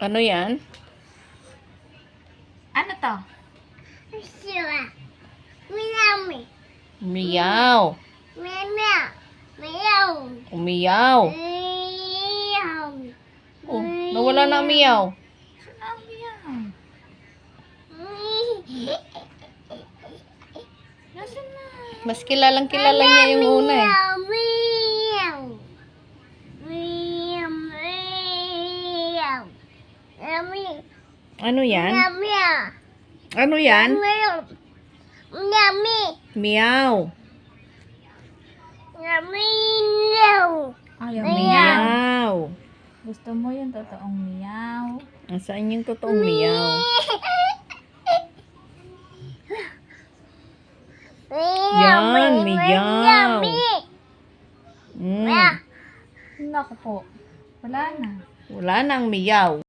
Ano yan? Ano to? Umiyaw. Umiyaw. Oh, nawala na umiyaw. Saan yan? Nasaan na? Mas kilalang kilala niya yung una eh. Ano yan? Ano yan? Meow. Ayaw meow. Meow. Gusto mo yung totoong meow? Saan yung totoong meow? Yan, meow. Mm. Naku po. Wala na. Wala nang meow.